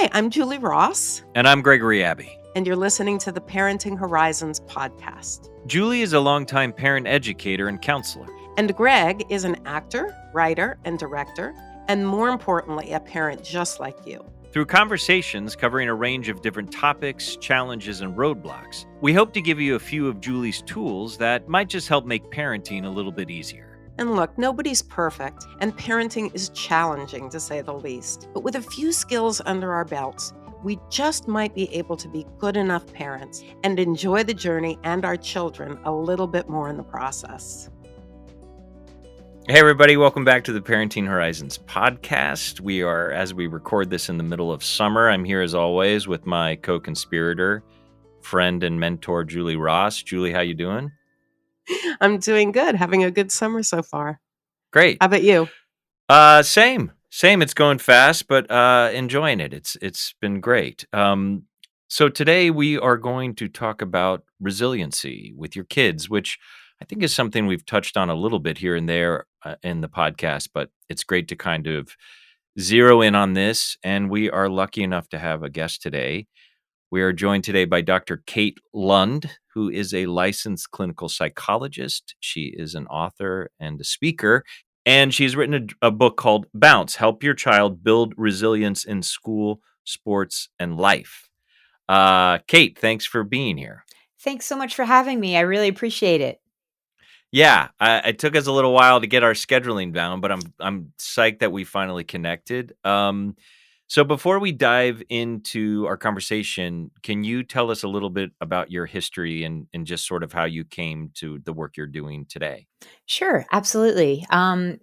Hi, I'm Julie Ross, And I'm Gregory Abbey. and you're listening to the Parenting Horizons podcast. Julie is a longtime parent educator and counselor. And Greg is an actor, writer, and director, and more importantly, a parent just like you. Through conversations covering a range of different topics, challenges, and roadblocks, we hope to give you a few of Julie's tools that might just help make parenting a little bit easier. And look, nobody's perfect, and parenting is challenging to say the least. But with a few skills under our belts, we just might be able to be good enough parents and enjoy the journey and our children a little bit more in the process. Hey, everybody, welcome back to the Parenting Horizons podcast. We are, as we record this in the middle of summer, I'm here as always with my co-conspirator, friend, and mentor, Julie Ross. Julie, how you doing? I'm doing good, having a good summer so far. Great. How about you? Same. It's going fast, but enjoying it. It's been great. So today we are going to talk about resiliency with your kids, which I think is something we've touched on a little bit here and there in the podcast, but it's great to kind of zero in on this. And we are lucky enough to have a guest today. We are joined today by Dr. Kate Lund, who is a licensed clinical psychologist. She is an author and a speaker, and she's written a book called Bounce, Help Your Child Build Resilience in School, Sports, and Life. Kate, thanks for being here. Thanks so much for having me. I really appreciate it. Yeah, it took us a little while to get our scheduling down, but I'm psyched that we finally connected. So before we dive into our conversation, can you tell us a little bit about your history and just sort of how you came to the work you're doing today? Sure, absolutely.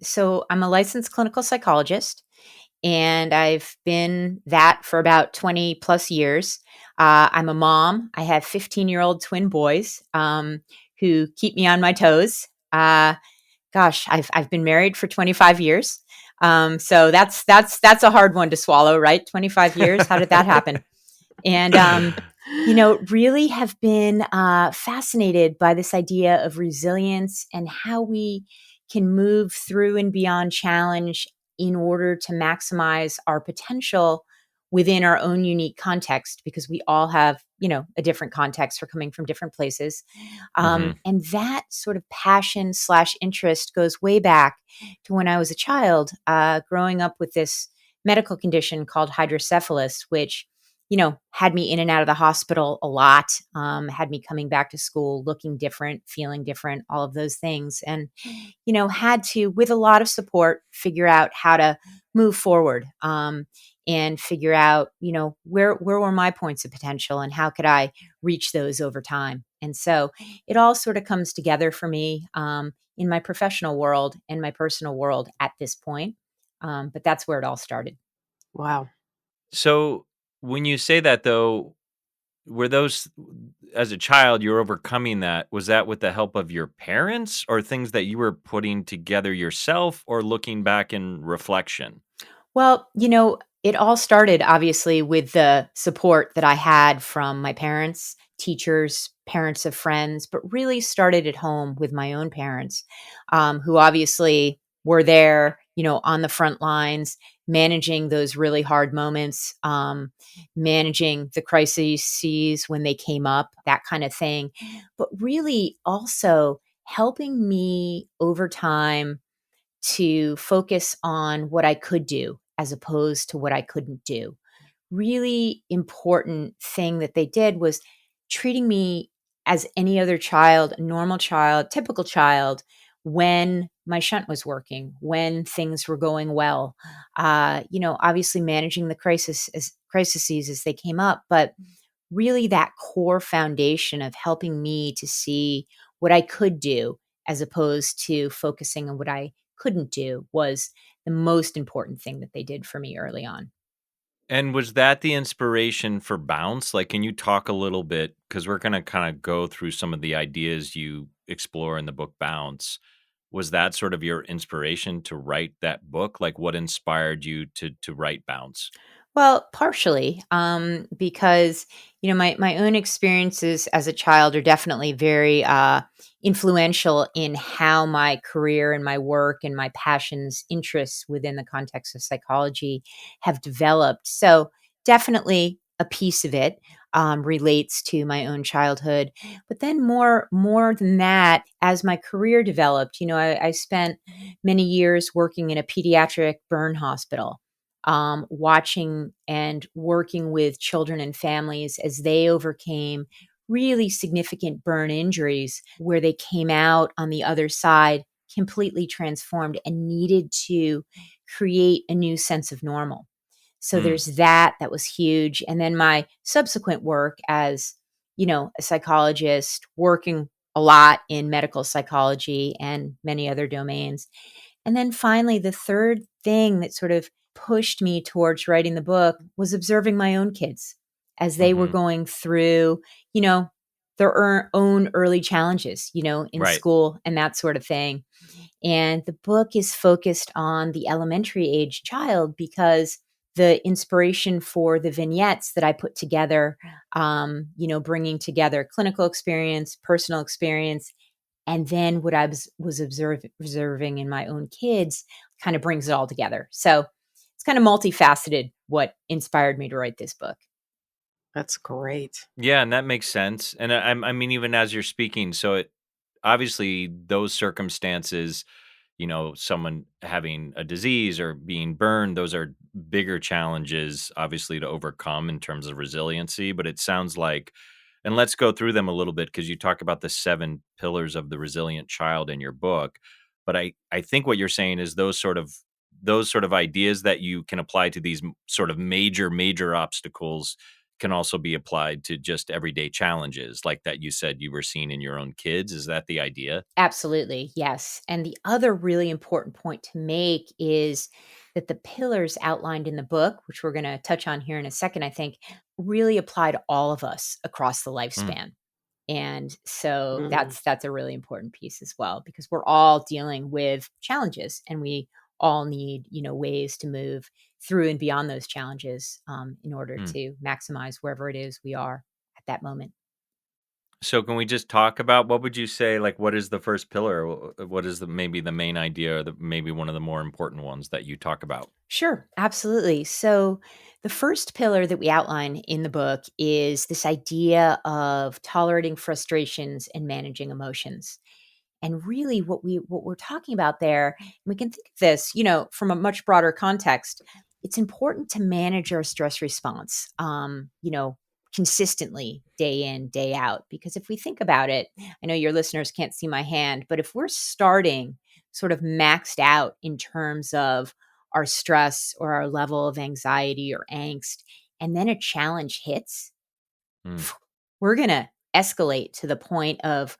So I'm a licensed clinical psychologist, and I've been that for about 20 plus years. I'm a mom. I have 15-year-old twin boys who keep me on my toes. I've been married for 25 years. So that's a hard one to swallow, right? 25 years. How did that happen? And, really have been fascinated by this idea of resilience and how we can move through and beyond challenge in order to maximize our potential within our own unique context, because we all have, a different context. We're coming from different places. And that sort of passion / interest goes way back to when I was a child, growing up with this medical condition called hydrocephalus, which, had me in and out of the hospital a lot, had me coming back to school, looking different, feeling different, all of those things. And, had to, with a lot of support, figure out how to move forward. And figure out, where were my points of potential and how could I reach those over time? And so it all sort of comes together for me in my professional world and my personal world at this point. But that's where it all started. Wow. So when you say that, though, were those, as a child, you're overcoming that? Was that with the help of your parents or things that you were putting together yourself or looking back in reflection? Well, it all started obviously with the support that I had from my parents, teachers, parents of friends, but really started at home with my own parents, who obviously were there, on the front lines, managing those really hard moments, managing the crises when they came up, that kind of thing, but really also helping me over time to focus on what I could do as opposed to what I couldn't do. Really important thing that they did was treating me as any other child, a normal child, typical child, when my shunt was working, when things were going well. Obviously managing the crises as they came up, but really that core foundation of helping me to see what I could do as opposed to focusing on what I couldn't do was the most important thing that they did for me early on. And was that the inspiration for Bounce? Like, can you talk a little bit? Because we're going to kind of go through some of the ideas you explore in the book Bounce. Was that sort of your inspiration to write that book? Like, what inspired you to write Bounce? Well, partially, because my own experiences as a child are definitely very influential in how my career and my work and my passions, interests within the context of psychology have developed. So, definitely a piece of it relates to my own childhood. But then more than that, as my career developed, I spent many years working in a pediatric burn hospital, watching and working with children and families as they overcame really significant burn injuries, where they came out on the other side completely transformed and needed to create a new sense of normal. So Mm, there's that was huge. And then my subsequent work as, a psychologist, working a lot in medical psychology and many other domains. And then finally, the third thing that sort of pushed me towards writing the book was observing my own kids as they were mhm. going through, you know, their own early challenges, in Right. school and that sort of thing. And the book is focused on the elementary age child because the inspiration for the vignettes that I put together, bringing together clinical experience, personal experience, and then what I was observing in my own kids kind of brings it all together. So it's kind of multifaceted what inspired me to write this book. That's great. Yeah, and that makes sense. And I mean, even as you're speaking, so it obviously those circumstances, someone having a disease or being burned, those are bigger challenges, obviously, to overcome in terms of resiliency. But it sounds like, and let's go through them a little bit because you talk about the 7 pillars of the resilient child in your book. But I think what you're saying is those sort of ideas that you can apply to these sort of major obstacles can also be applied to just everyday challenges like that you said you were seeing in your own kids. Is that the idea? Absolutely, yes. And the other really important point to make is that the pillars outlined in the book, which we're going to touch on here in a second, I think, really apply to all of us across the Mm, lifespan. And so Mm, that's a really important piece as well, because we're all dealing with challenges and we all need, ways to move through and beyond those challenges in order mm. to maximize wherever it is we are at that moment. So can we just talk about what would you say, like, what is the first pillar? What is the maybe the main idea or maybe one of the more important ones that you talk about? Sure, absolutely. So, the first pillar that we outline in the book is this idea of tolerating frustrations and managing emotions. And really what we're talking about there, we can think of this, from a much broader context. It's important to manage our stress response, consistently day in, day out. Because if we think about it, I know your listeners can't see my hand, but if we're starting sort of maxed out in terms of our stress or our level of anxiety or angst, and then a challenge hits, Mm, we're going to escalate to the point of,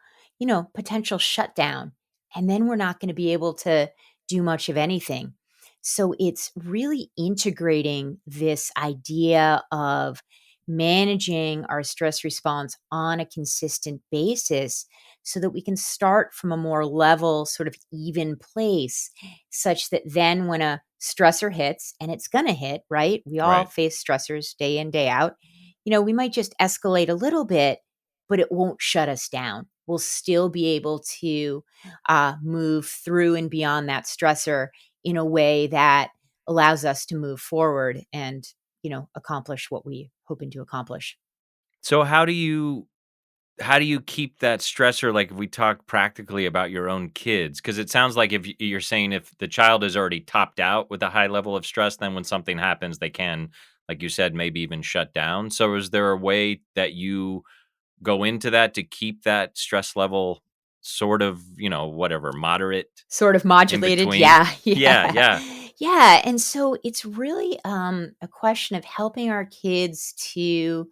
potential shutdown. And then we're not going to be able to do much of anything. So it's really integrating this idea of managing our stress response on a consistent basis so that we can start from a more level, sort of even place, such that then when a stressor hits, and it's going to hit, right? We all right. face stressors day in, day out. We might just escalate a little bit, but it won't shut us down. We'll still be able to move through and beyond that stressor in a way that allows us to move forward and, accomplish what we hoping to accomplish. So how do you keep that stressor, like if we talk practically about your own kids? Because it sounds like if you're saying if the child is already topped out with a high level of stress, then when something happens, they can, like you said, maybe even shut down. So is there a way that you go into that to keep that stress level sort of, whatever, moderate Sort of in modulated. between? Yeah. Yeah, Yeah. yeah. Yeah. And so it's really a question of helping our kids to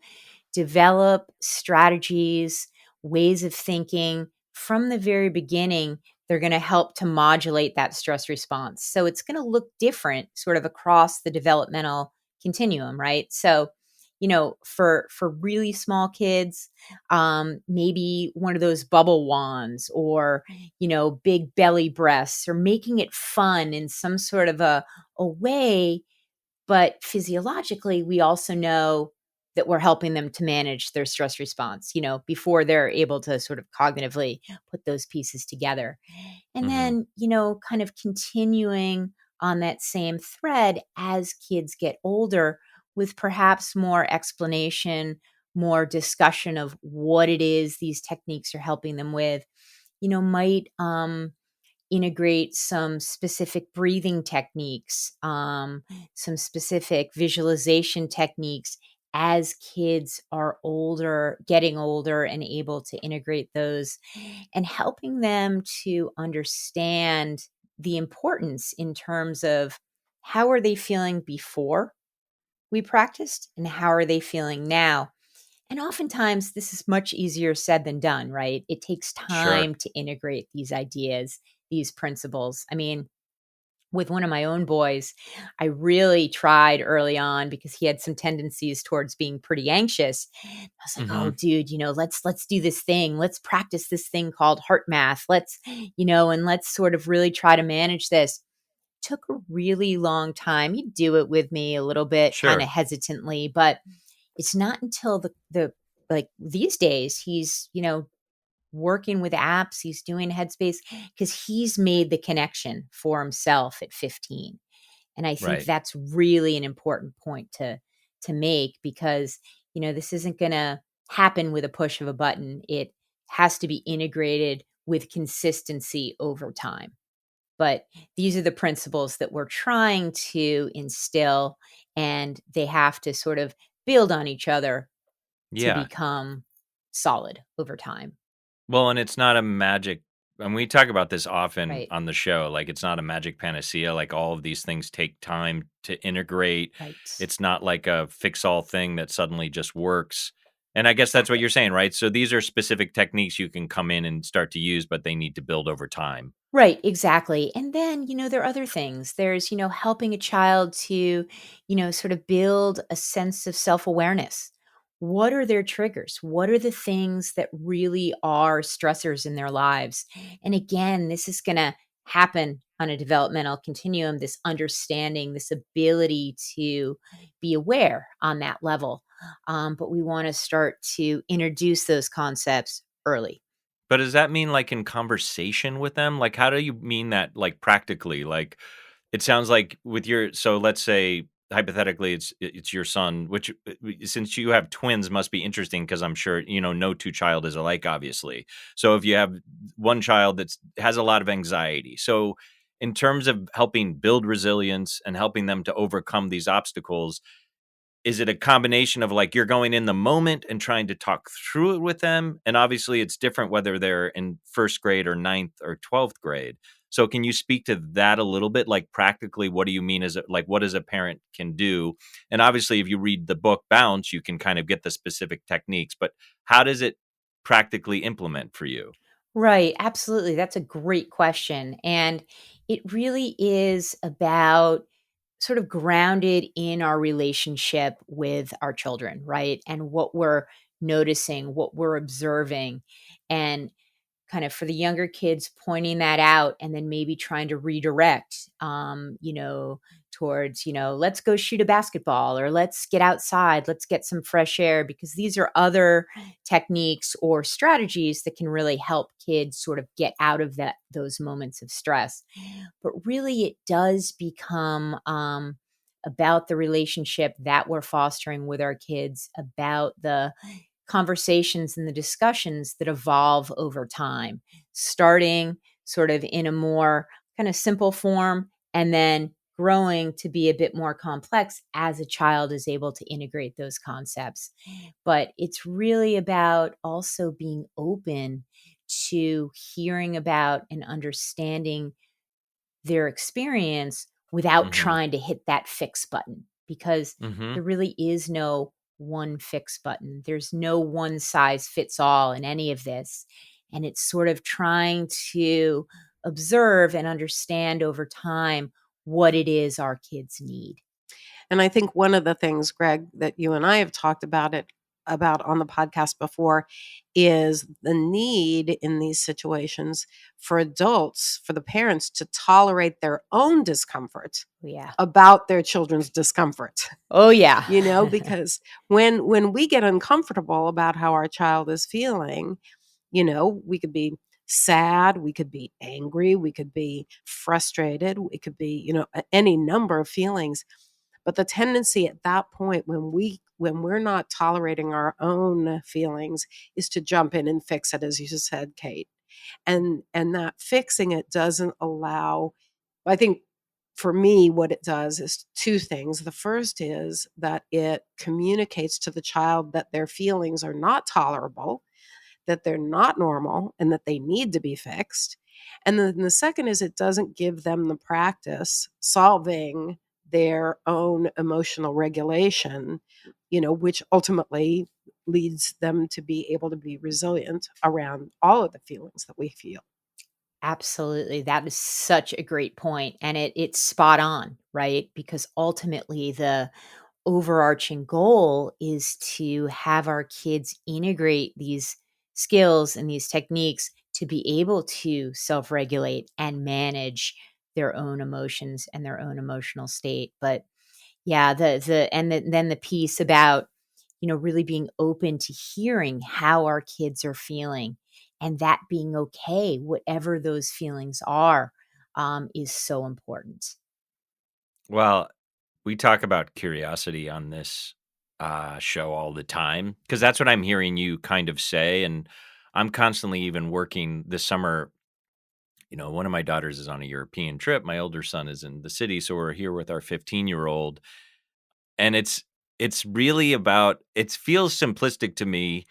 develop strategies, ways of thinking from the very beginning. They're going to help to modulate that stress response. So it's going to look different sort of across the developmental continuum, right? So, for really small kids, maybe one of those bubble wands or, big belly breaths or making it fun in some sort of a way, but physiologically, we also know that we're helping them to manage their stress response, before they're able to sort of cognitively put those pieces together. And Mhm. then, kind of continuing on that same thread as kids get older, with perhaps more explanation, more discussion of what it is these techniques are helping them with, might integrate some specific breathing techniques, some specific visualization techniques as kids are older, getting older, and able to integrate those, and helping them to understand the importance in terms of how are they feeling before we practiced and how are they feeling now. And oftentimes, this is much easier said than done, right? It takes Sure. time to integrate these ideas, these principles. I mean, with one of my own boys, I really tried early on because he had some tendencies towards being pretty anxious. I was like, "Oh, Mhm. dude, let's do this thing. Let's practice this thing called heart math. And let's sort of really try to manage this." Took a really long time. He'd do it with me a little bit, kind of Sure. hesitantly, but it's not until the like these days he's, working with apps, he's doing Headspace because he's made the connection for himself at 15. And I think Right. that's really an important point to make because, this isn't going to happen with a push of a button. It has to be integrated with consistency over time. But these are the principles that we're trying to instill, and they have to sort of build on each other to Yeah. become solid over time. Well, and it's not a magic, and we talk about this often Right. on the show, like, it's not a magic panacea, like, all of these things take time to integrate. Right. It's not like a fix-all thing that suddenly just works, and I guess that's what Exactly. you're saying, right? So these are specific techniques you can come in and start to use, but they need to build over time. Right, exactly. And then, there are other things. There's, helping a child to, sort of build a sense of self awareness. What are their triggers? What are the things that really are stressors in their lives? And again, this is going to happen on a developmental continuum, this understanding, this ability to be aware on that level. But we want to start to introduce those concepts early. But does that mean, like, in conversation with them? Like, how do you mean that, like, practically? Like, it sounds like with your, so let's say, hypothetically, it's your son, which, since you have twins, must be interesting because 'cause I'm sure, no 2 child is alike, obviously. So if you have one child that's has a lot of anxiety. So in terms of helping build resilience and helping them to overcome these obstacles, is it a combination of, like, you're going in the moment and trying to talk through it with them? And obviously, it's different whether they're in 1st grade or ninth or 12th grade. So can you speak to that a little bit? Like, practically, what do you mean? Is it like, what does a parent can do? And obviously, if you read the book Bounce, you can kind of get the specific techniques, but how does it practically implement for you? Right, absolutely. That's a great question. And it really is about sort of grounded in our relationship with our children, right? And what we're noticing, what we're observing. And kind of for the younger kids pointing that out and then maybe trying to redirect towards let's go shoot a basketball or let's get outside, let's get some fresh air, because these are other techniques or strategies that can really help kids sort of get out of those moments of stress. But really it does become about the relationship that we're fostering with our kids, about the conversations and the discussions that evolve over time, starting sort of in a more kind of simple form and then growing to be a bit more complex as a child is able to integrate those concepts. But it's really about also being open to hearing about and understanding their experience without Mhm. trying to hit that fix button, because Mhm. there really is no one fix button. There's no one size fits all in any of this. And it's sort of trying to observe and understand over time what it is our kids need. And I think one of the things, Greg, that you and I have talked about on the podcast before is the need in these situations for adults, for the parents to tolerate their own discomfort Yeah. about their children's discomfort. Oh, yeah. Because when we get uncomfortable about how our child is feeling, we could be sad, we could be angry, we could be frustrated, it could be, any number of feelings. But the tendency at that point when we're not tolerating our own feelings is to jump in and fix it, as you just said, Kate. And that fixing it doesn't allow, I think, for me, what it does is two things. The first is that it communicates to the child that their feelings are not tolerable, that they're not normal, and that they need to be fixed. And then the second is it doesn't give them the practice solving their own emotional regulation, which ultimately leads them to be able to be resilient around all of the feelings that we feel. Absolutely. That is such a great point, and it's spot on, right? Because ultimately the overarching goal is to have our kids integrate these skills and these techniques to be able to self-regulate and manage their own emotions and their own emotional state. But yeah, then the piece about, really being open to hearing how our kids are feeling and that being okay, whatever those feelings are, is so important. Well, we talk about curiosity on this show all the time because that's what I'm hearing you kind of say. And I'm constantly even working this summer. One of my daughters is on a European trip. My older son is in the city. So we're here with our 15-year-old. And it's really about, it feels simplistic to me,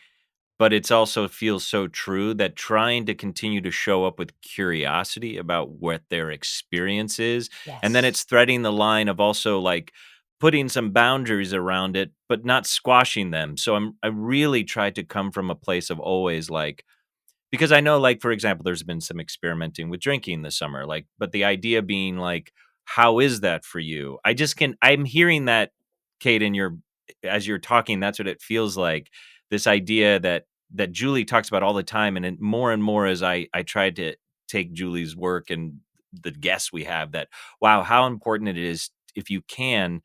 but it's also feels so true that trying to continue to show up with curiosity about what their experience is, and then Yes. it's threading the line of also, like, putting some boundaries around it, but not squashing them. So I really try to come from a place of always, like, because I know, like, for example, there's been some experimenting with drinking this summer, like, but the idea being, like, how is that for you? I'm hearing that, Kate, in your as you're talking, that's what it feels like. This idea that Julie talks about all the time, and more and more as I tried to take Julie's work and the guests we have, that wow, how important it is if you can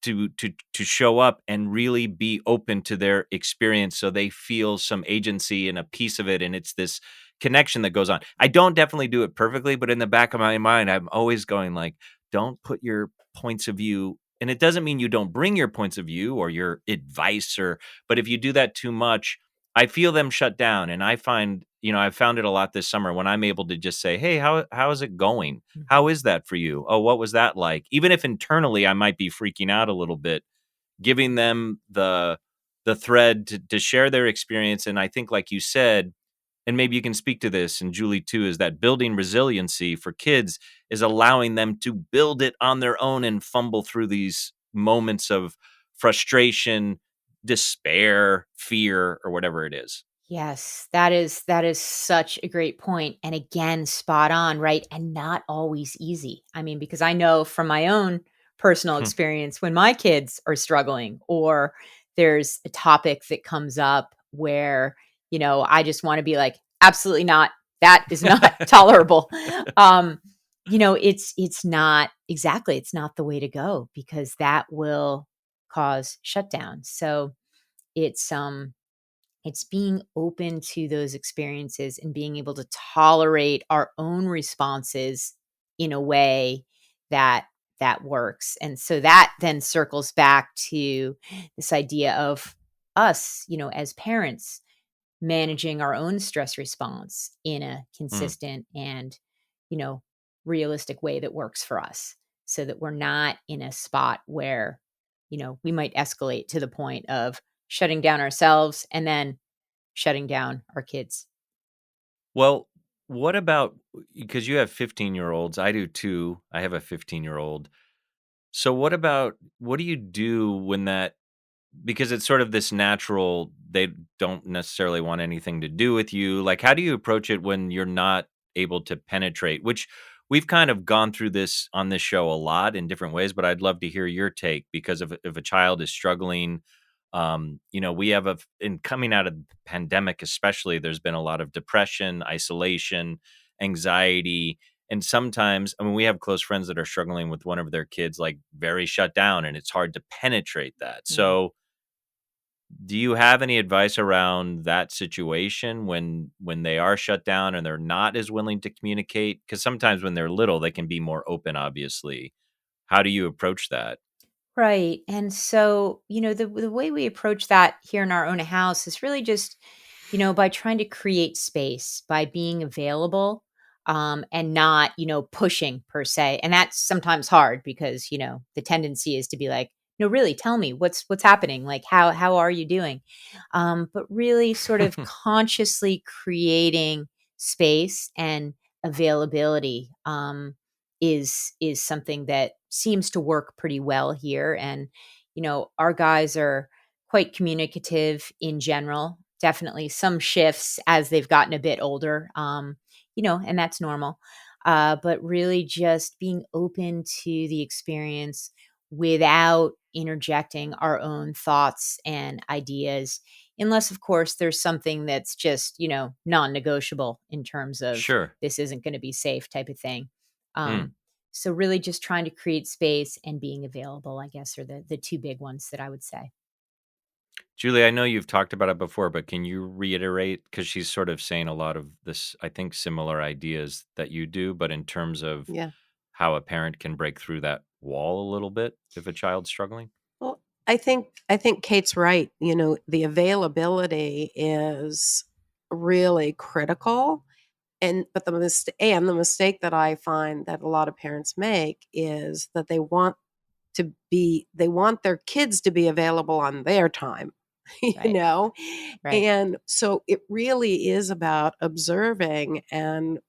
to show up and really be open to their experience so they feel some agency and a piece of it, and it's this connection that goes on. I don't definitely do it perfectly, but in the back of my mind I'm always going, like, don't put your points of view, and it doesn't mean you don't bring your points of view or your advice, or but if you do that too much, I feel them shut down. And I find, I've found it a lot this summer when I'm able to just say, hey, how is it going? How is that for you? Oh, what was that like? Even if internally I might be freaking out a little bit, giving them the thread to share their experience. And I think, like you said, and maybe you can speak to this, and Julie too, is that building resiliency for kids is allowing them to build it on their own and fumble through these moments of frustration, despair, fear, or whatever it is. Yes, that is such a great point, and again, spot on, right? And not always easy. I mean, because I know from my own personal Hmm. experience when my kids are struggling or there's a topic that comes up where, I just want to be like, absolutely not. That is not tolerable. Um, it's not exactly, it's not the way to go because that will cause shutdown. So it's being open to those experiences and being able to tolerate our own responses in a way that works. And so that then circles back to this idea of us, as parents managing our own stress response in a Hmm. consistent and, you know, realistic way that works for us so that we're not in a spot where, we might escalate to the point of shutting down ourselves and then shutting down our kids. Well, what about, because you have 15-year-olds, I do too. I have a 15-year-old. So what do you do when that, because it's sort of this natural, they don't necessarily want anything to do with you. Like, how do you approach it when you're not able to penetrate? Which we've kind of gone through this on this show a lot in different ways, but I'd love to hear your take, because if a child is struggling, we have in coming out of the pandemic, especially, there's been a lot of depression, isolation, anxiety. And sometimes, I mean, we have close friends that are struggling with one of their kids, like, very shut down, and it's hard to penetrate that. Mm. So, do you have any advice around that situation when they are shut down and they're not as willing to communicate? Because sometimes when they're little, they can be more open, obviously. How do you approach that? Right. And so, the way we approach that here in our own house is really just, by trying to create space, by being available, and not, pushing per se. And that's sometimes hard because, the tendency is to be like, no, really, tell me what's happening. Like, how are you doing? But really sort of consciously creating space and availability. Is something that seems to work pretty well here. And our guys are quite communicative in general. Definitely some shifts as they've gotten a bit older, and that's normal. But really just being open to the experience without interjecting our own thoughts and ideas, unless of course there's something that's just non-negotiable in terms of Sure. this isn't going to be safe type of thing. Hmm. So really just trying to create space and being available, I guess, are the two big ones that I would say. Julie, I know you've talked about it before, but can you reiterate? Because she's sort of saying a lot of this, I think, similar ideas that you do, but in terms of Yeah. how a parent can break through that wall a little bit if a child's struggling? Well, I think Kate's right. The availability is really critical. But the mistake that I find that a lot of parents make is that they want their kids to be available on their time, you Right. know? Right. And so it really is about observing and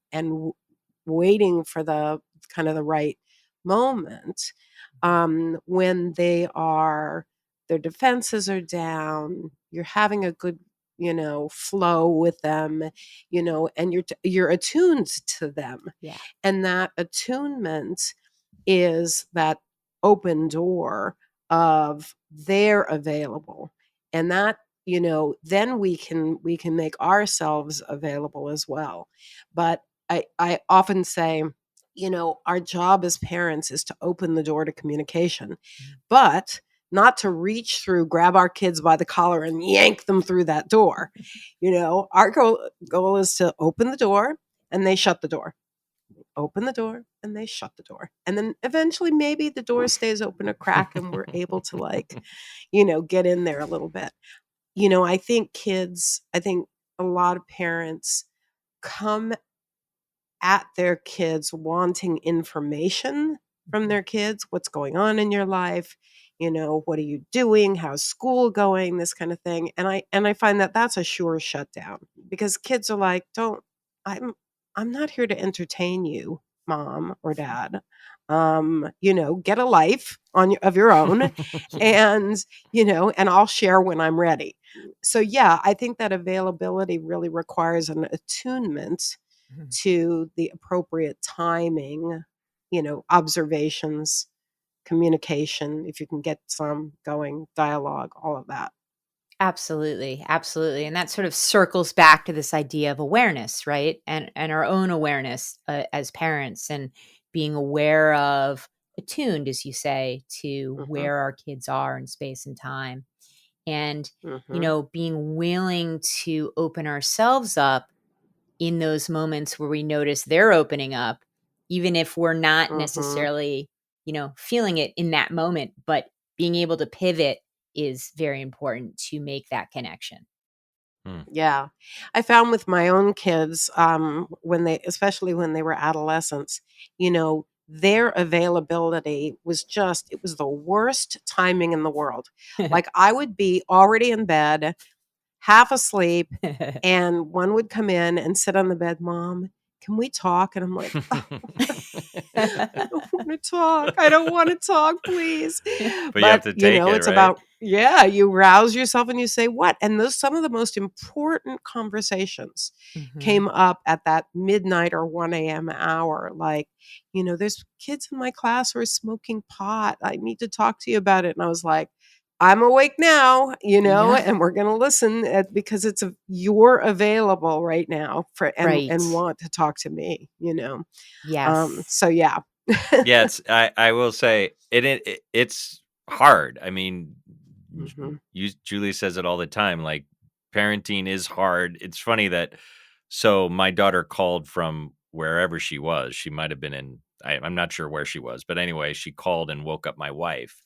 waiting for the kind of the right moment, when their defenses are down, you're having a good, flow with them, and you're attuned to them. Yeah. And that attunement is that open door of they're available. And that, then we can make ourselves available as well. But I often say, our job as parents is to open the door to communication, Mhm. but not to reach through, grab our kids by the collar and yank them through that door. Our goal is to open the door and they shut the door, open the door and they shut the door. And then eventually maybe the door stays open a crack and we're able to, like, get in there a little bit. I think a lot of parents come at their kids wanting information from Mhm. their kids. What's going on in your life? What are you doing? How's school going? This kind of thing. And I find that that's a sure shutdown, because kids are like, don't I'm I'm not here to entertain you, mom or dad. Get a life of your own, Yeah. and I'll share when I'm ready. So yeah, I think that availability really requires an attunement Mhm. to the appropriate timing, observations, communication, if you can get some going, dialogue, all of that. Absolutely, absolutely, and that sort of circles back to this idea of awareness, right? And our own awareness, as parents, and being aware of, attuned, as you say, to Mhm. where our kids are in space and time, and Mhm. being willing to open ourselves up in those moments where we notice they're opening up, even if we're not Mhm. necessarily, feeling it in that moment, but being able to pivot is very important to make that connection. Hmm. Yeah. I found with my own kids, especially when they were adolescents, their availability it was the worst timing in the world. Like, I would be already in bed, half asleep, and one would come in and sit on the bed, "Mom, can we talk?" And I'm like, I don't wanna talk. I don't wanna talk, please. But you have But, to take it, it's right? about, yeah, you rouse yourself and you say, "What?" And those some of the most important conversations Mhm. came up at that midnight or 1 AM hour, like, "There's kids in my class who are smoking pot. I need to talk to you about it." And I was like, "I'm awake now, Yeah. and we're gonna listen, because you're available right now for and Right. want to talk to me." Yes. So yeah. Yeah, I will say it's hard. I mean, Mhm. Julie says it all the time, like, parenting is hard. It's funny that so my daughter called from wherever she was. She might have been I'm not sure where she was, but anyway, she called and woke up my wife,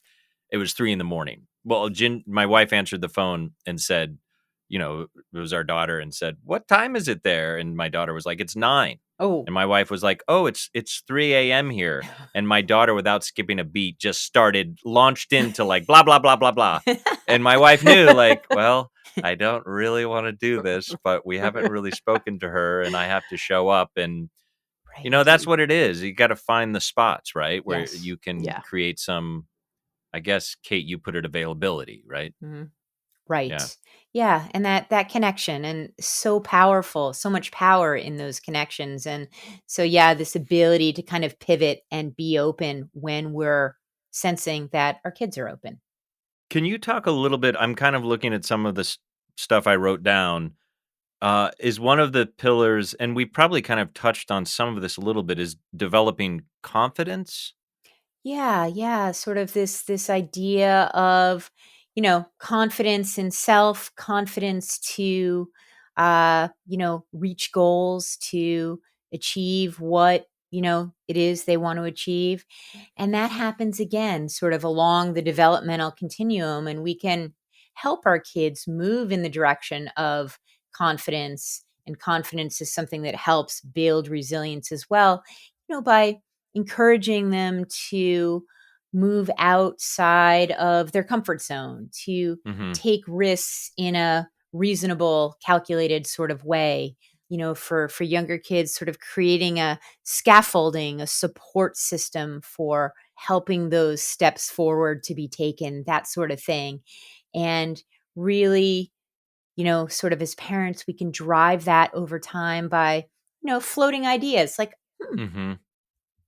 it was 3 in the morning. Well, my wife answered the phone and said, it was our daughter, and said, "What time is it there?" And my daughter was like, "It's 9." Oh. And my wife was like, "Oh, it's 3 a.m. here." And my daughter, without skipping a beat, just launched into like blah blah blah blah blah. And my wife knew, like, well, I don't really want to do this, but we haven't really spoken to her, and I have to show up. And Right. that's what it is. You got to find the spots, right, where Yes. you can Yeah. create some. I guess, Kate, you put it availability, right? Mhm. Yeah. Right. Yeah, and that connection, and so powerful, so much power in those connections. And so yeah, this ability to kind of pivot and be open when we're sensing that our kids are open. Can you talk a little bit? I'm kind of looking at some of the stuff I wrote down. Is one of the pillars, and we probably kind of touched on some of this a little bit, is developing confidence. Yeah, yeah, sort of this idea of, confidence in self, confidence to reach goals, to achieve what, it is they want to achieve. And that happens again sort of along the developmental continuum, and we can help our kids move in the direction of confidence. And confidence is something that helps build resilience as well, by encouraging them to move outside of their comfort zone, to Mhm. take risks in a reasonable, calculated sort of way. For younger kids, sort of creating a scaffolding, a support system for helping those steps forward to be taken, that sort of thing. And really, sort of as parents, we can drive that over time by, floating ideas like, Mhm.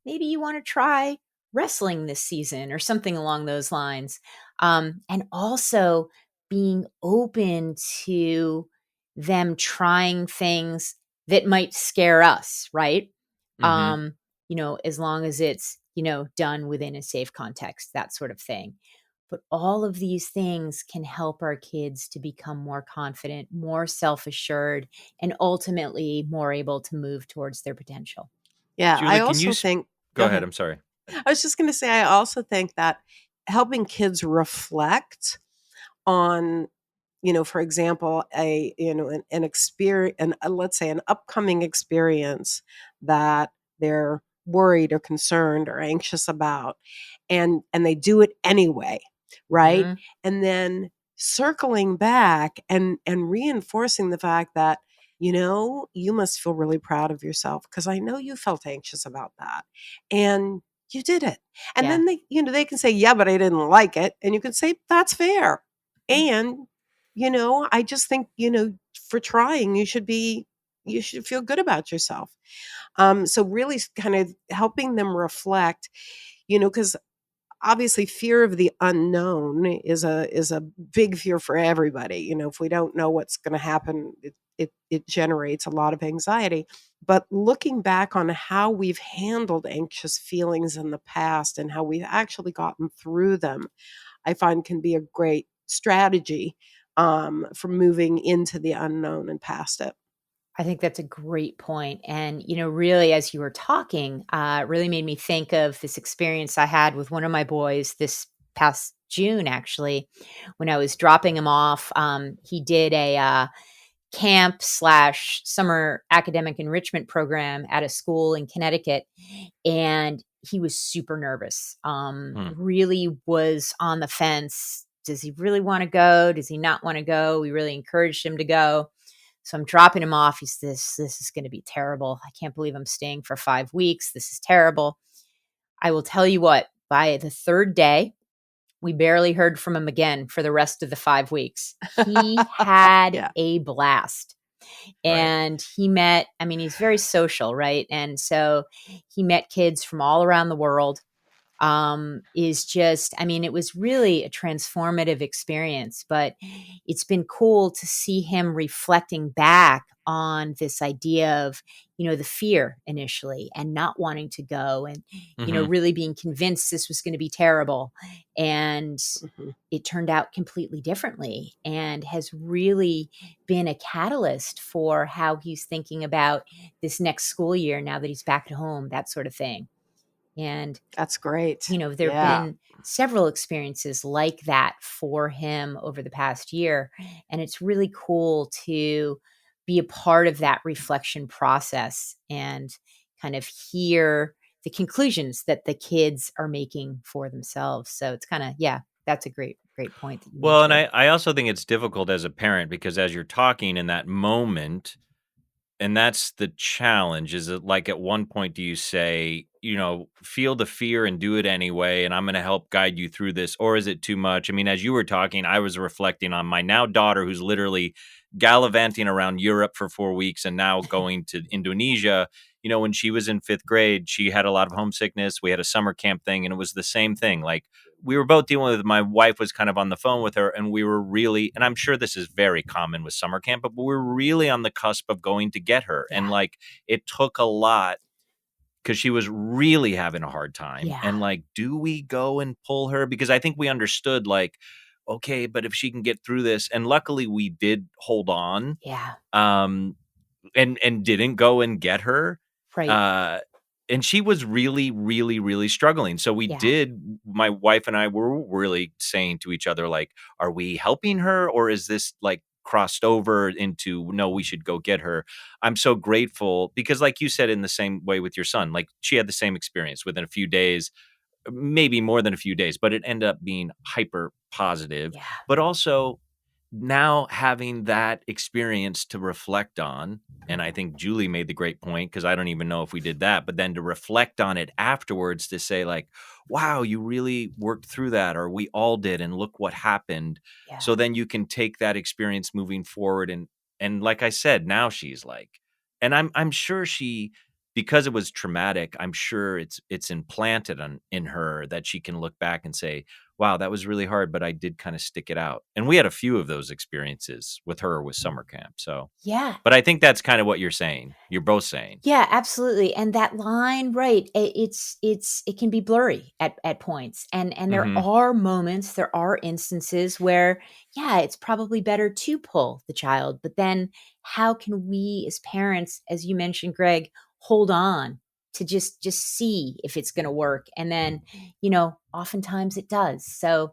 maybe you want to try wrestling this season or something along those lines. And also being open to them trying things that might scare us, right? Mhm. Um, as long as it's, done within a safe context, that sort of thing. But all of these things can help our kids to become more confident, more self assured, and ultimately more able to move towards their potential. Yeah, I Julie, can you also think go go ahead? ahead. I'm sorry. I was just gonna say, I also think that helping kids reflect on, for example, an experience, let's say an upcoming experience that they're worried or concerned or anxious about, and they do it anyway, right? Mhm. And then circling back and reinforcing the fact that, you must feel really proud of yourself because I know you felt anxious about that. And you did it. And Yeah. then they can say, "Yeah, but I didn't like it." And you can say, "That's fair." Mhm. And, I just think, for trying, you should feel good about yourself. So really kind of helping them reflect, because obviously fear of the unknown is a big fear for everybody. If we don't know what's going to happen, it generates a lot of anxiety. But looking back on how we've handled anxious feelings in the past and how we've actually gotten through them, I find can be a great strategy for moving into the unknown and past it. I think that's a great point. And, really, as you were talking, it really made me think of this experience I had with one of my boys this past June, actually, when I was dropping him off. He did a camp slash summer academic enrichment program at a school in Connecticut. And he was super nervous, Hmm. really was on the fence. Does he really want to go? Does he not want to go? We really encouraged him to go. So I'm dropping him off. He's this is going to be terrible. I can't believe I'm staying for 5 weeks. This is terrible. I will tell you what, by the third day, we barely heard from him again for the rest of the 5 weeks. He had Yeah. a blast. Right. And he met, I mean, he's very social, right? And so he met kids from all around the world. Is just, I mean, it was really a transformative experience, but it's been cool to see him reflecting back on this idea of, the fear initially and not wanting to go, and, Mhm. really being convinced this was going to be terrible. And Mhm. it turned out completely differently, and has really been a catalyst for how he's thinking about this next school year now that he's back at home, that sort of thing. And, That's great. there have Yeah. been several experiences like that for him over the past year. And it's really cool to be a part of that reflection process and kind of hear the conclusions that the kids are making for themselves. So it's kind of, yeah, that's a great, great point that you made, Well, and Trey. I also think it's difficult as a parent because as you're talking in that moment, and that's the challenge, is it like at one point do you say, feel the fear and do it anyway, and I'm gonna help guide you through this, or is it too much? I mean, as you were talking, I was reflecting on my now daughter who's literally gallivanting around Europe for 4 weeks and now going to Indonesia. When she was in 5th grade, she had a lot of homesickness. We had a summer camp thing, and it was the same thing. Like, we were both dealing with, my wife was kind of on the phone with her, and we were really, and I'm sure this is very common with summer camp, but we were really on the cusp of going to get her. And Yeah. like, it took a lot because she was really having a hard time. Yeah. And like, do we go and pull her? Because I think we understood, like, okay, but if she can get through this, and luckily we did hold on. Yeah. Um, and didn't go and get her. Right. Uh, and she was really, really, really struggling. So Yeah. my wife and I were really saying to each other, like, are we helping her, or is this like crossed over into, no, we should go get her? I'm so grateful because, like you said, in the same way with your son, like she had the same experience within a few days, maybe more than a few days, but it ended up being hyper positive. Yeah. But also, now having that experience to reflect on, and I think Julie made the great point, because I don't even know if we did that, but then to reflect on it afterwards to say, like, wow, you really worked through that, or we all did, and look what happened. Yeah. So then you can take that experience moving forward, and like I said, now she's like, and I'm sure she, because it was traumatic, I'm sure it's implanted in her that she can look back and say, wow, that was really hard, but I did kind of stick it out. And we had a few of those experiences with her with summer camp. So, Yeah. but I think that's kind of what you're saying. You're both saying. Yeah, absolutely. And that line, right, it can be blurry at points. And there Hmm. are moments, there are instances where, yeah, it's probably better to pull the child. But then how can we as parents, as you mentioned, Greg, hold on to just see if it's going to work? And then, oftentimes it does. So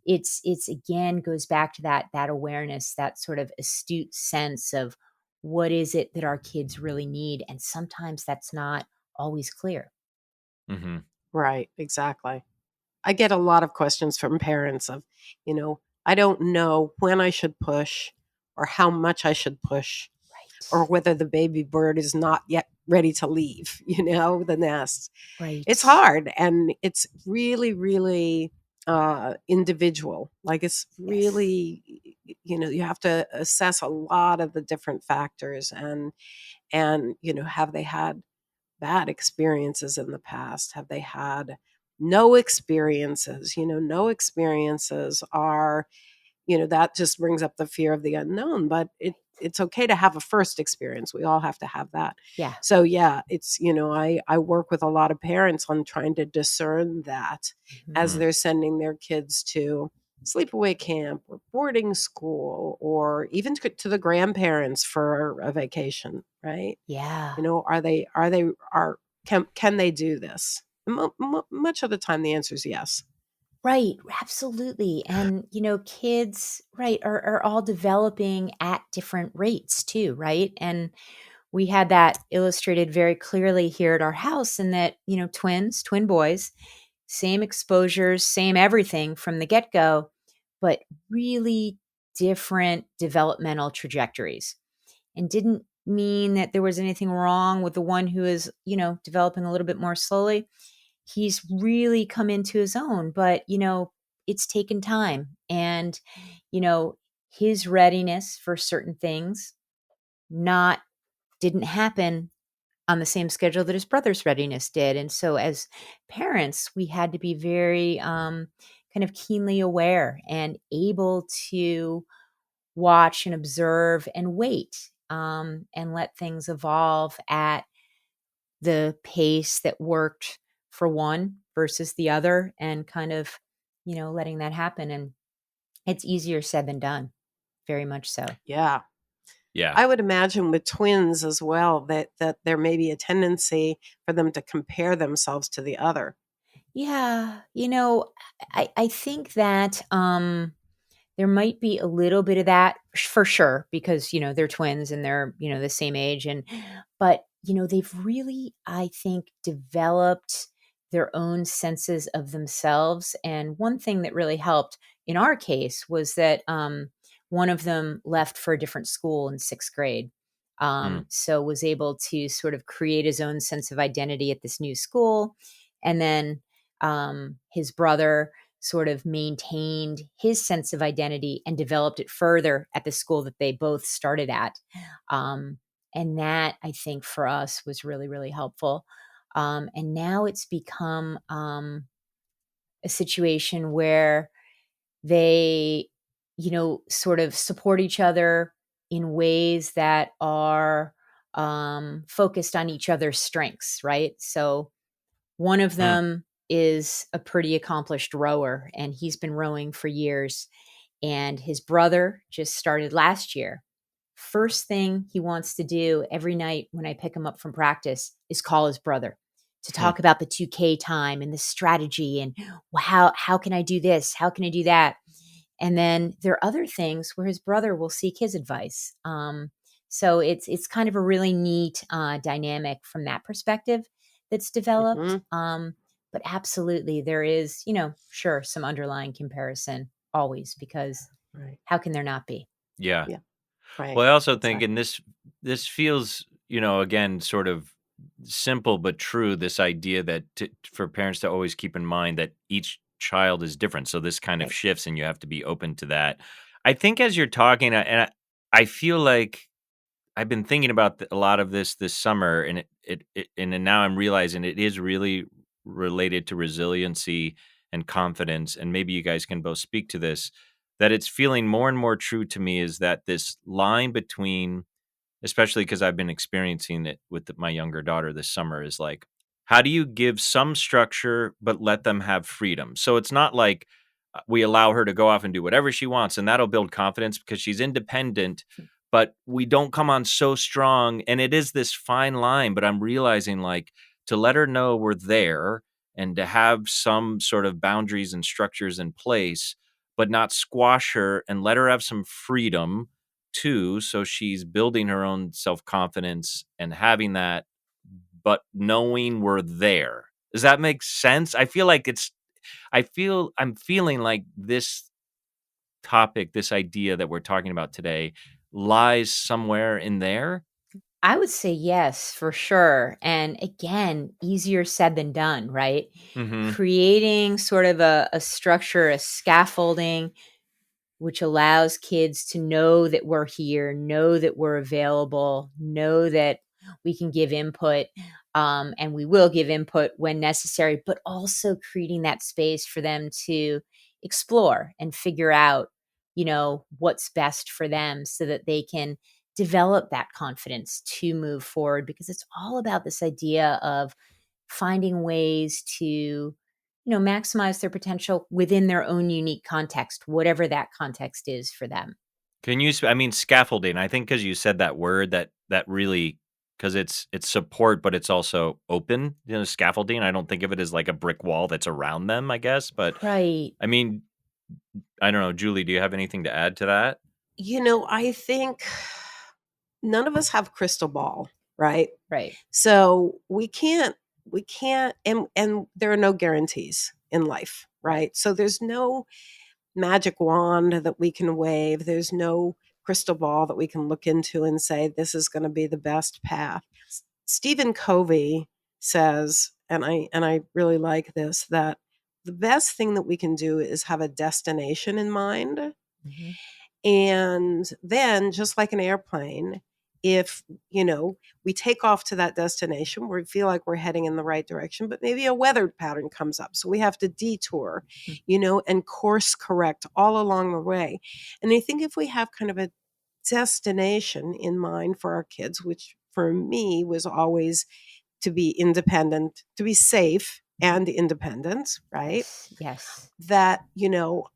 it's again goes back to that awareness, that sort of astute sense of what is it that our kids really need, and sometimes that's not always clear. Hmm. Right. Exactly. I get a lot of questions from parents of, I don't know when I should push or how much I should push or Right. whether the baby bird is not yet ready to leave, the nest. Right. It's hard and it's really, really individual. Like it's Yes. really, you have to assess a lot of the different factors and, have they had bad experiences in the past? Have they had no experiences? No experiences are, that just brings up the fear of the unknown, but it's okay to have a first experience. We all have to have that. Yeah. So yeah, it's, I work with a lot of parents on trying to discern that Mhm. as they're sending their kids to sleepaway camp or boarding school or even to the grandparents for a vacation, right? Yeah. Are can they do this? Much of the time, the answer is yes. Right, absolutely. And, kids, right, are all developing at different rates too, right? And we had that illustrated very clearly here at our house in that, twin boys, same exposures, same everything from the get go, but really different developmental trajectories. And didn't mean that there was anything wrong with the one who is, developing a little bit more slowly. He's really come into his own, but, it's taken time. And, you know, his readiness for certain things not didn't happen on the same schedule that his brother's readiness did. And so as parents, we had to be very kind of keenly aware and able to watch and observe and wait, and let things evolve at the pace that worked for one versus the other, and kind of, letting that happen. And it's easier said than done, very much so. Yeah. Yeah. I would imagine with twins as well that there may be a tendency for them to compare themselves to the other. Yeah, I think that there might be a little bit of that for sure because they're twins and they're the same age, and but they've really, I think, developed their own senses of themselves. And one thing that really helped in our case was that one of them left for a different school in sixth grade, Mm, so was able to sort of create his own sense of identity at this new school. And then his brother sort of maintained his sense of identity and developed it further at the school that they both started at. Um, and that, I think, for us was really, really helpful. And now it's become a situation where they, sort of support each other in ways that are focused on each other's strengths, right? So one of mm, them is a pretty accomplished rower, and he's been rowing for years. And his brother just started last year. First thing he wants to do every night when I pick him up from practice is call his brother to mm. talk about the 2K time and the strategy and, well, how can I do this? How can I do that? And then there are other things where his brother will seek his advice. So it's kind of a really neat dynamic from that perspective that's developed. Mhm. But absolutely, there is, sure, some underlying comparison always, because Right. how can there not be? Yeah. Yeah. Right. Well, I also think, and Exactly. this feels, again, sort of simple but true. This idea that for parents to always keep in mind that each child is different, so this kind of Right. shifts, and you have to be open to that. I think as you're talking, I feel like I've been thinking about a lot of this summer, and and then now I'm realizing it is really related to resiliency and confidence. And maybe you guys can both speak to this. That it's feeling more and more true to me is that this line between, especially because I've been experiencing it with my younger daughter this summer, is like, how do you give some structure but let them have freedom? So it's not like we allow her to go off and do whatever she wants, and that'll build confidence because she's independent, but we don't come on so strong. And it is this fine line, but I'm realizing, like, to let her know we're there and to have some sort of boundaries and structures in place, but not squash her, and let her have some freedom too, so she's building her own self-confidence and having that, but knowing we're there. Does that make sense? I'm feeling like this topic, this idea that we're talking about today, lies somewhere in there. I would say yes, for sure. And again, easier said than done, right? Mhm. Creating sort of a structure, a scaffolding, which allows kids to know that we're here, know that we're available, know that we can give input, and we will give input when necessary, but also creating that space for them to explore and figure out, what's best for them so that they can develop that confidence to move forward, because it's all about this idea of finding ways to maximize their potential within their own unique context, whatever that context is for them. Can you I mean, scaffolding, I think, because you said that word, that really, because it's support, but it's also open, scaffolding. I don't think of it as like a brick wall that's around them, I guess, but, Right. I mean, I don't know, Julie, do you have anything to add to that? I think none of us have crystal ball, right? Right. So we can't and there are no guarantees in life, Right. right? So there's no magic wand that we can wave. There's no crystal ball that we can look into and say this is going to be the best path. Stephen Covey says, and I really like this, that the best thing that we can do is have a destination in mind, Mhm. and then, just like an airplane, if, we take off to that destination, we feel like we're heading in the right direction, but maybe a weather pattern comes up. So we have to detour, Mm. and course correct all along the way. And I think if we have kind of a destination in mind for our kids, which for me was always to be independent, to be safe, and independence, right? Yes. Yes. That,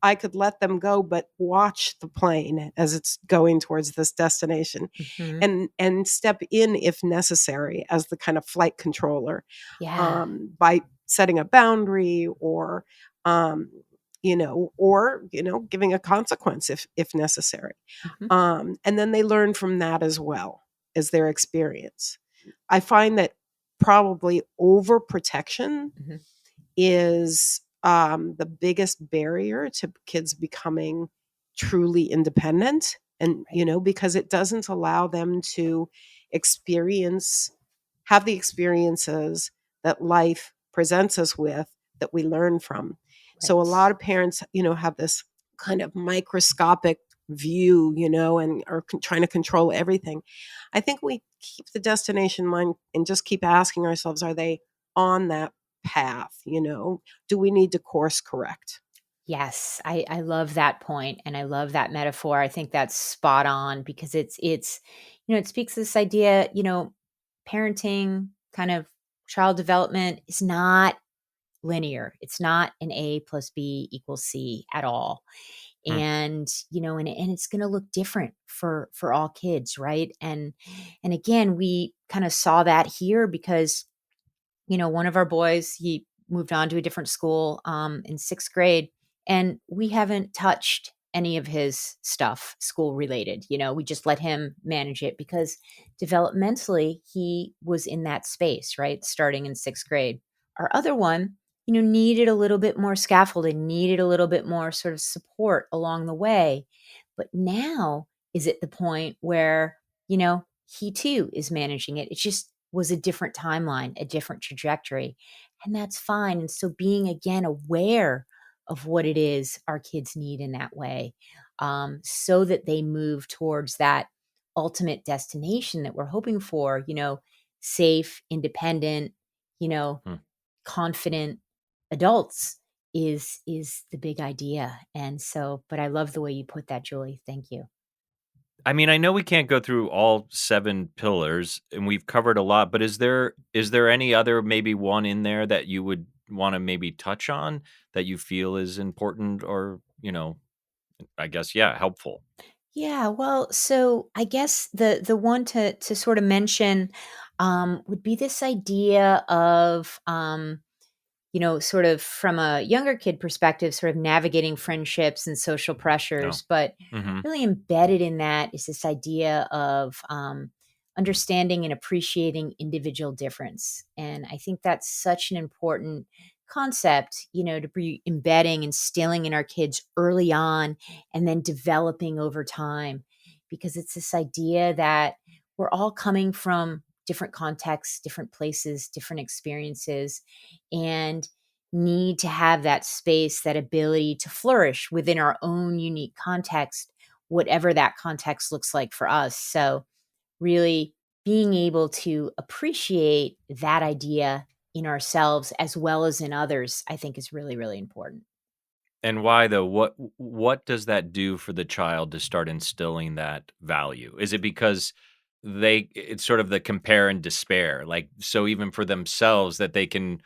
I could let them go, but watch the plane as it's going towards this destination Hmm. and step in if necessary as the kind of flight controller, Yeah. by setting a boundary um, giving a consequence if necessary. Hmm. And then they learn from that as well as their experience. I find that probably overprotection Hmm. is the biggest barrier to kids becoming truly independent. And, Right. because it doesn't allow them to experience, have the experiences that life presents us with that we learn from. So a lot Right. of parents, have this kind of microscopic view, and are trying to control everything. I think we keep the destination in mind and just keep asking ourselves, are they on that path? Do we need to course correct? Yes, I love that point, and I love that metaphor. I think that's spot on because it's it speaks to this idea, parenting, kind of child development is not linear. It's not an A plus B equals C at all. Hmm. And and it's going to look different for all kids, right? And again, we kind of saw that here because one of our boys, he moved on to a different school in sixth grade, and we haven't touched any of his stuff school related. We just let him manage it because developmentally he was in that space, right? Starting in sixth grade. Our other one, needed a little bit more scaffolding, needed a little bit more sort of support along the way. But now is at the point where, he too is managing it. It just was a different timeline, a different trajectory. And that's fine. And so being again aware of what it is our kids need in that way, so that they move towards that ultimate destination that we're hoping for, safe, independent, you know, Hmm. confident adults is the big idea. And so, but I love the way you put that, Julie. Thank you. I mean, I know we can't go through all 7 pillars, and we've covered a lot, but is there any other maybe one in there that you would wanna maybe touch on that you feel is important or, I guess, yeah, helpful? Yeah, well, so I guess the one to sort of mention would be this idea of sort of from a younger kid perspective, sort of navigating friendships and social No. pressures. But Mhm. really embedded in that is this idea of understanding and appreciating individual difference. And I think that's such an important concept, to be embedding, instilling in our kids early on, and then developing over time. Because it's this idea that we're all coming from different contexts, different places, different experiences, and need to have that space, that ability to flourish within our own unique context, whatever that context looks like for us. So, really being able to appreciate that idea in ourselves as well as in others, I think is really, really important. And why though? What does that do for the child to start instilling that value? Is it because it's sort of the compare and despair, like, so even for themselves that they can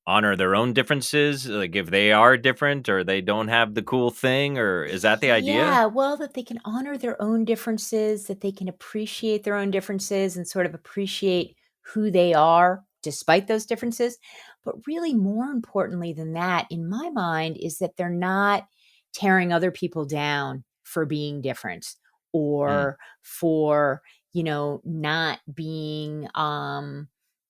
honor their own differences, like, if they are different or they don't have the cool thing, or is that the idea? Yeah, well, that they can honor their own differences, that they can appreciate their own differences and sort of appreciate who they are despite those differences. But really, more importantly than that, in my mind, is that they're not tearing other people down for being different Mm, or for, not being,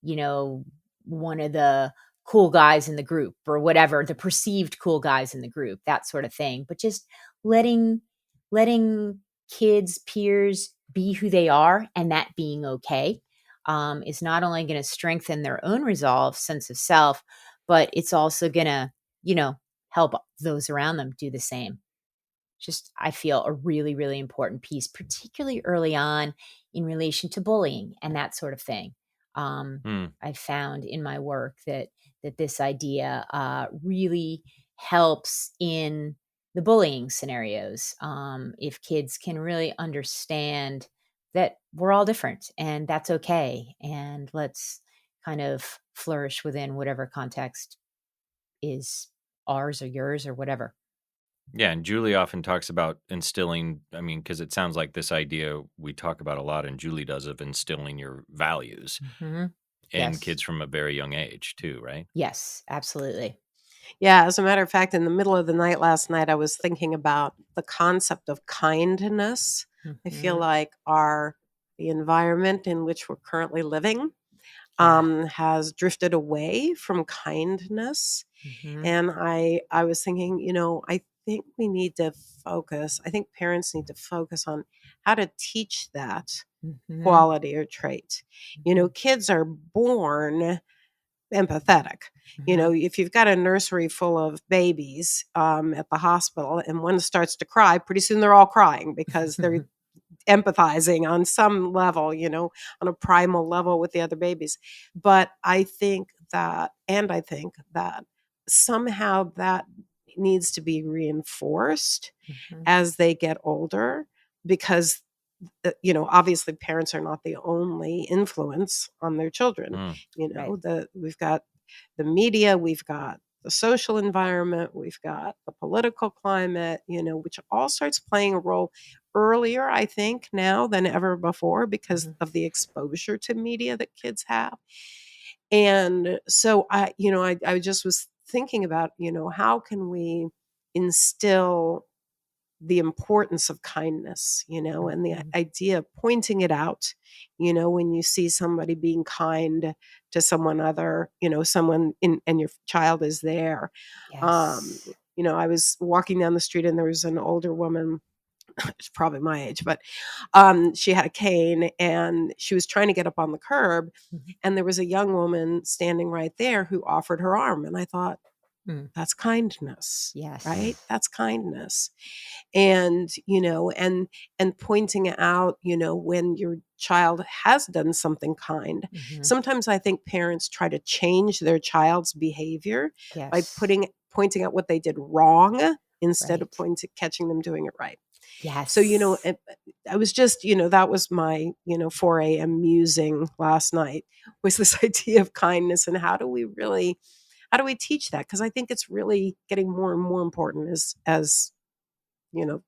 you know, one of the cool guys in the group or whatever, the perceived cool guys in the group, that sort of thing. But just letting letting kids, peers be who they are and that being okay, is not only going to strengthen their own resolve, sense of self, but it's also going to, you know, help those around them do the same. Just, I feel, a really, really important piece, particularly early on in relation to bullying and that sort of thing. mm. I found in my work that this idea really helps in the bullying scenarios. If kids can really understand that we're all different and that's okay, and let's kind of flourish within whatever context. is ours or yours or whatever. Yeah, and Julie often talks about instilling, I mean, because it sounds like this idea we talk about a lot, and Julie does, of instilling your values Hmm. in Yes. kids from a very young age too, right? Yes, absolutely. Yeah, as a matter of fact, in the middle of the night last night, I was thinking about the concept of kindness. I feel Hmm. like the environment in which we're currently living Yeah. has drifted away from kindness. Hmm. And I was thinking, I think we need to focus. I think parents need to focus on how to teach that Hmm. quality or trait. Hmm. Kids are born empathetic. Hmm. If you've got a nursery full of babies at the hospital and one starts to cry, pretty soon they're all crying because they're empathizing on some level, on a primal level with the other babies. But I think that somehow that needs to be reinforced Hmm. as they get older because obviously parents are not the only influence on their children. Mm. Right. We've got the media, we've got the social environment, we've got the political climate, which all starts playing a role earlier, I think, now than ever before because Hmm. of the exposure to media that kids have. And so I just was thinking about, how can we instill the importance of kindness, and the Hmm. idea of pointing it out, when you see somebody being kind to someone and your child is there. Um, Yes. I was walking down the street and there was an older woman, it's probably my age, but she had a cane and she was trying to get up on the curb. Mhm. And there was a young woman standing right there who offered her arm. And I thought, Mm. that's kindness, Yes. right? That's kindness. And pointing out, when your child has done something kind. Hmm. Sometimes I think parents try to change their child's behavior by Yes. pointing out what they did wrong instead of Right. catching them doing it right. So, Yes. I was just, that was my, 4 a.m. musing last night, was this idea of kindness and how do we teach that? Because I think it's really getting more and more important as you know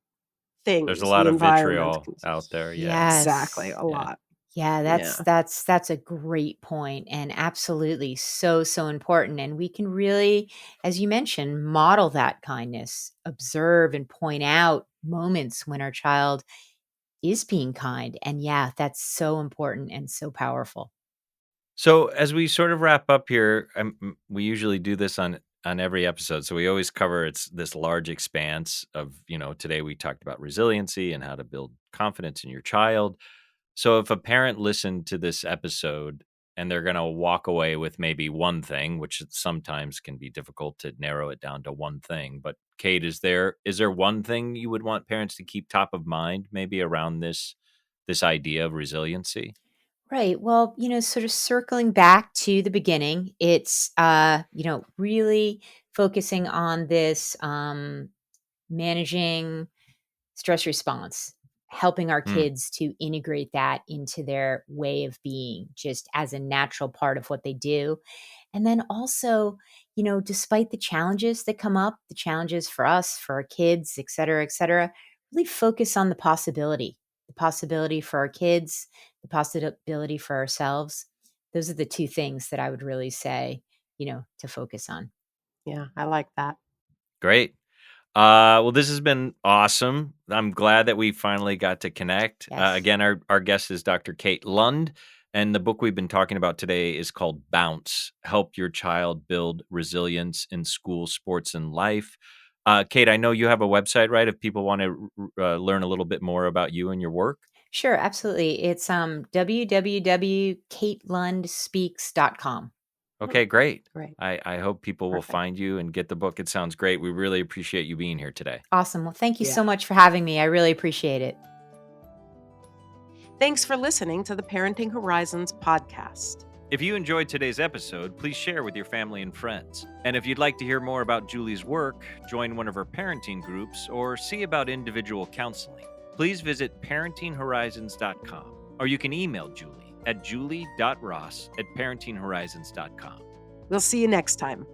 There's a things, lot the of environment. vitriol out there. Yeah. Exactly, Yes. a Yeah. lot. Yeah, that's Yeah. that's that's a great point and absolutely so important, and we can really, as you mentioned, model that kindness, observe and point out moments when our child is being kind, and yeah, that's so important and so powerful. So as we sort of wrap up here, we usually do this on every episode. So we always cover it's this large expanse of, today we talked about resiliency and how to build confidence in your child. So if a parent listened to this episode and they're going to walk away with maybe one thing, which sometimes can be difficult to narrow it down to one thing, but Kate, is there one thing you would want parents to keep top of mind maybe around this idea of resiliency? Right. Well, sort of circling back to the beginning, it's really focusing on this managing stress response, helping our Mm, kids to integrate that into their way of being just as a natural part of what they do. And then also, despite the challenges that come up, the challenges for us, for our kids, et cetera, really focus on the possibility for our kids, the possibility for ourselves. Those are the two things that I would really say, to focus on. Yeah, I like that. great. Well, this has been awesome. I'm glad that we finally got to connect. Yes. Again, our guest is Dr. Kate Lund, and the book we've been talking about today is called Bounce: Help Your Child Build Resilience in School, Sports, and Life. Kate, I know you have a website, right? If people want to learn a little bit more about you and your work. Sure, absolutely. It's www.katelundspeaks.com. Oh, Okay, great. great. I hope people will Perfect. find you and get the book. It sounds great. We really appreciate you being here today. Awesome. Well, thank you Yeah. so much for having me. I really appreciate it. Thanks for listening to the Parenting Horizons podcast. If you enjoyed today's episode, please share with your family and friends. And if you'd like to hear more about Julie's work, join one of her parenting groups, or see about individual counseling, please visit parentinghorizons.com, or you can email Julie at julie.ross@parentinghorizons.com. We'll see you next time.